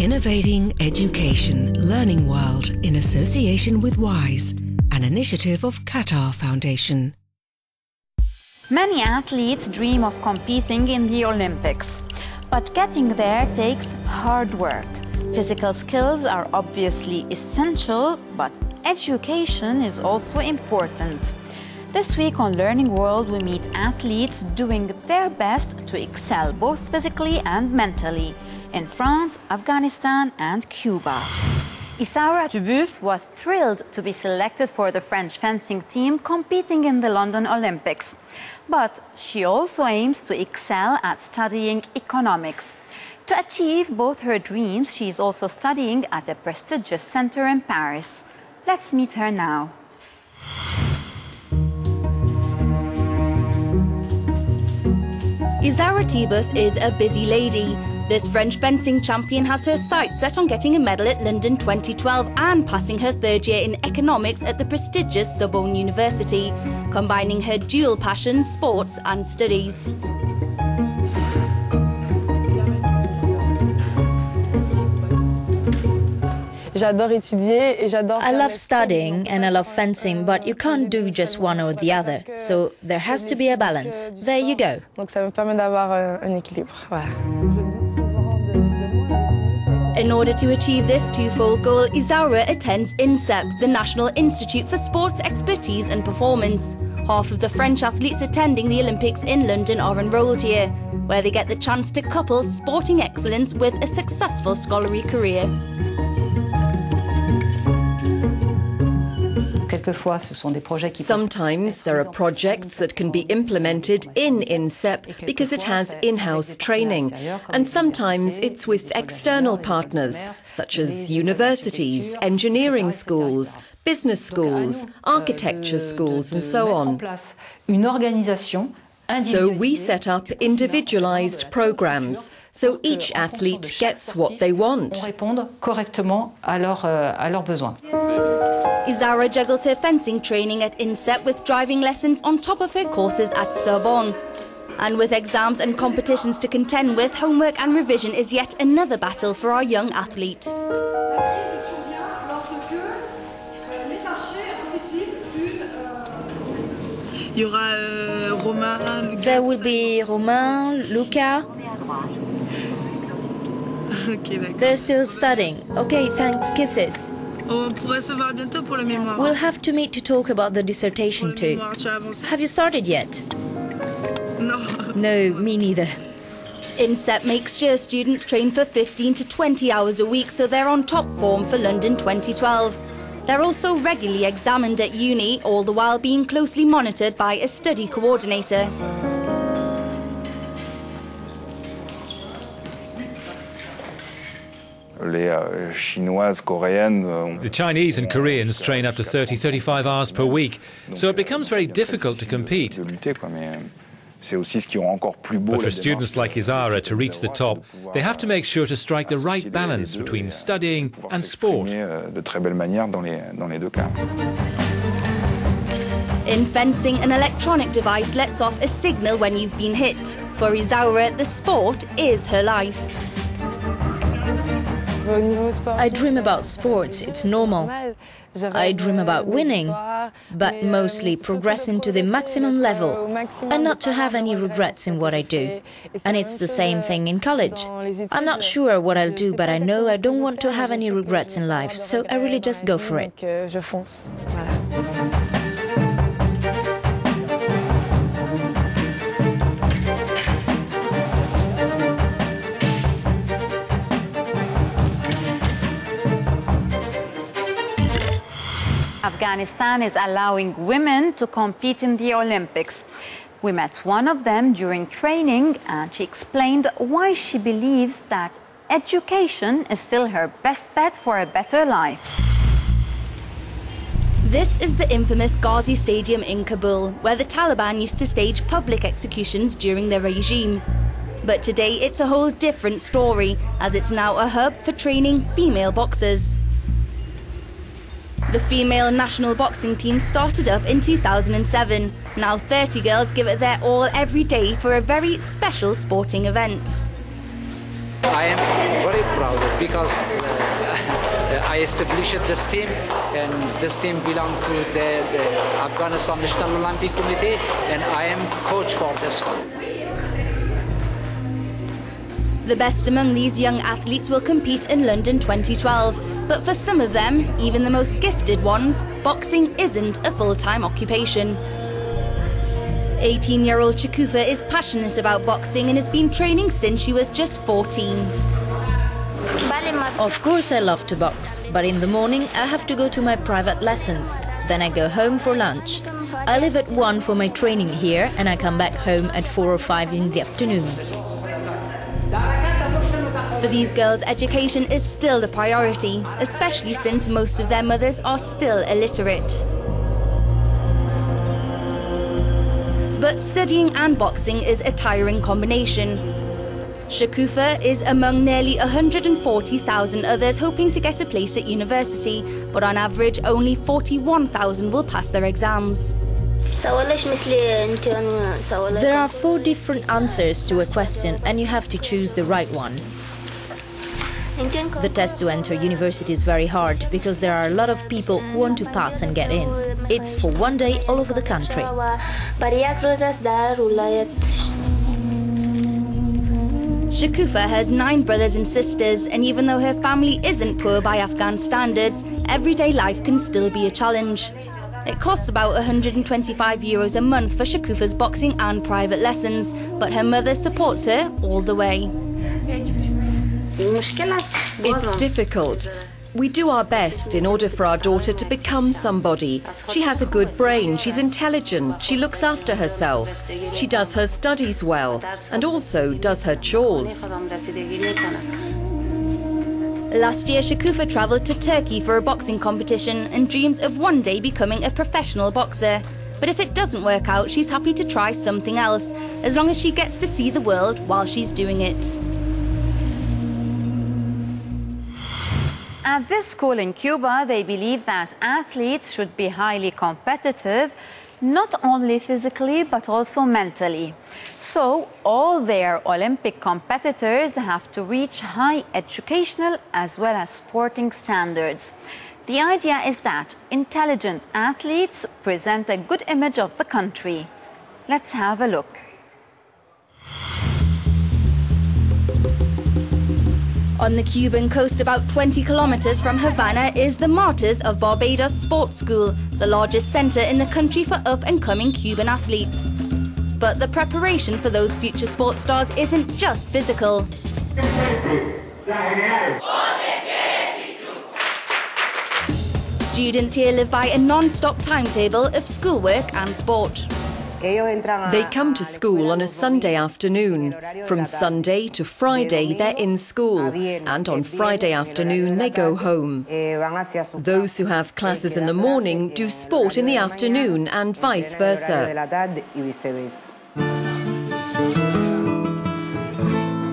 Innovating Education Learning World in association with WISE, an initiative of Qatar Foundation. Many athletes dream of competing in the Olympics, but getting there takes hard work. Physical skills are obviously essential, but education is also important. This week on Learning World, we meet athletes doing their best to excel both physically and mentally in France, Afghanistan and Cuba. Ysaora Thibus was thrilled to be selected for the French fencing team competing in the London Olympics. But she also aims to excel at studying economics. To achieve both her dreams, she is also studying at a prestigious center in Paris. Let's meet her now. Ysaora Thibus is a busy lady. This French fencing champion has her sights set on getting a medal at London 2012 and passing her third year in economics at the prestigious Sorbonne University, combining her dual passions, sports and studies. I love studying and I love fencing, but you can't do just one or the other. So there has to be a balance. There you go. In order to achieve this twofold goal, Ysaora attends INSEP, the National Institute for Sports Expertise and Performance. Half of the French athletes attending the Olympics in London are enrolled here, where they get the chance to couple sporting excellence with a successful scholarly career. Sometimes there are projects that can be implemented in INSEP because it has in-house training, and sometimes it's with external partners, such as universities, engineering schools, business schools, architecture schools, and so on. So we set up individualized programs, so each athlete gets what they want. Ysaora juggles her fencing training at INSEP with driving lessons on top of her courses at Sorbonne. And with exams and competitions to contend with, homework and revision is yet another battle for our young athlete. There will be Romain, Luca. They're still studying. Okay, thanks, kisses. We'll have to meet to talk about the dissertation too. Have you started yet? No, me neither. INSEP makes sure students train for 15 to 20 hours a week, so they're on top form for London 2012. They're also regularly examined at uni, all the while being closely monitored by a study coordinator. The Chinese and Koreans train up to 30-35 hours per week, so it becomes very difficult to compete. But for students like Ysaora to reach the top, they have to make sure to strike the right balance between studying and sport. In fencing, an electronic device lets off a signal when you've been hit. For Ysaora, the sport is her life. I dream about sports, it's normal. I dream about winning, but mostly progressing to the maximum level and not to have any regrets in what I do. And it's the same thing in college. I'm not sure what I'll do, but I know I don't want to have any regrets in life, so I really just go for it. Afghanistan is allowing women to compete in the Olympics. We met one of them during training and she explained why she believes that education is still her best bet for a better life. This is the infamous Ghazi Stadium in Kabul, where the Taliban used to stage public executions during their regime. But today it's a whole different story, as it's now a hub for training female boxers. The female national boxing team started up in 2007. Now 30 girls give it their all every day for a very special sporting event. I am very proud because I established this team, and this team belongs to the Afghanistan National Olympic Committee, and I am coach for this one. The best among these young athletes will compete in London 2012, but for some of them, even the most gifted ones, boxing isn't a full-time occupation. 18-year-old Shogufa is passionate about boxing and has been training since she was just 14. Of course I love to box, but in the morning I have to go to my private lessons. Then I go home for lunch. I leave at 1 for my training here and I come back home at 4 or 5 in the afternoon. For these girls, education is still the priority, especially since most of their mothers are still illiterate. But studying and boxing is a tiring combination. Shogufa is among nearly 140,000 others hoping to get a place at university, but on average only 41,000 will pass their exams. There are 4 different answers to a question and you have to choose the right one. The test to enter university is very hard because there are a lot of people who want to pass and get in. It's for one day all over the country. Shogufa has 9 brothers and sisters, and even though her family isn't poor by Afghan standards, everyday life can still be a challenge. It costs about €125 a month for Shogufa's boxing and private lessons, but her mother supports her all the way. It's difficult. We do our best in order for our daughter to become somebody. She has a good brain, she's intelligent, she looks after herself. She does her studies well and also does her chores. Last year, Shogufa travelled to Turkey for a boxing competition and dreams of one day becoming a professional boxer. But if it doesn't work out, she's happy to try something else, as long as she gets to see the world while she's doing it. At this school in Cuba, they believe that athletes should be highly competitive, not only physically but also mentally. So all their Olympic competitors have to reach high educational as well as sporting standards. The idea is that intelligent athletes present a good image of the country. Let's have a look. On the Cuban coast, about 20 kilometers from Havana, is the Martyrs of Barbados Sports School, the largest center in the country for up-and-coming Cuban athletes. But the preparation for those future sports stars isn't just physical. Students here live by a non-stop timetable of schoolwork and sport. They come to school on a Sunday afternoon. From Sunday to Friday, they're in school, and on Friday afternoon, they go home. Those who have classes in the morning do sport in the afternoon, and vice versa.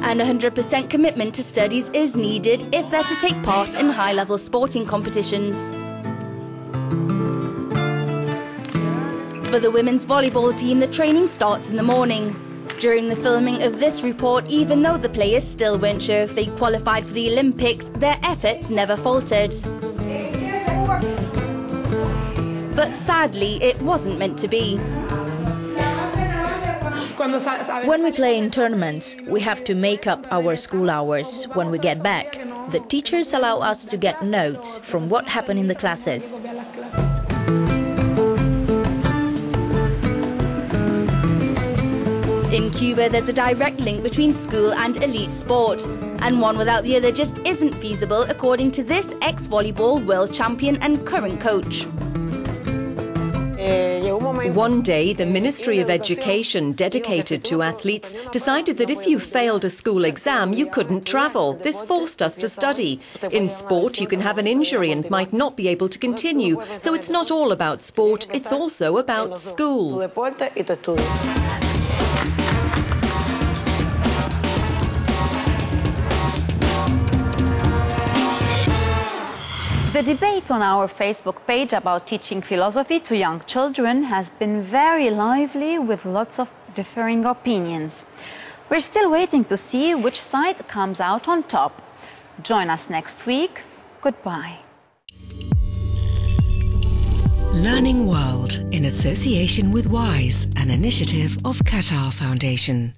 And 100% commitment to studies is needed if they're to take part in high-level sporting competitions. For the women's volleyball team, the training starts in the morning. During the filming of this report, even though the players still weren't sure if they qualified for the Olympics, their efforts never faltered. But sadly, it wasn't meant to be. When we play in tournaments, we have to make up our school hours. When we get back, the teachers allow us to get notes from what happened in the classes. In Cuba, there's a direct link between school and elite sport, and one without the other just isn't feasible, according to this ex-volleyball world champion and current coach. One day, the Ministry of Education, dedicated to athletes, decided that if you failed a school exam, you couldn't travel. This forced us to study. In sport, you can have an injury and might not be able to continue. So it's not all about sport, it's also about school. The debate on our Facebook page about teaching philosophy to young children has been very lively, with lots of differing opinions. We're still waiting to see which side comes out on top. Join us next week. Goodbye. Learning World in association with WISE, an initiative of Qatar Foundation.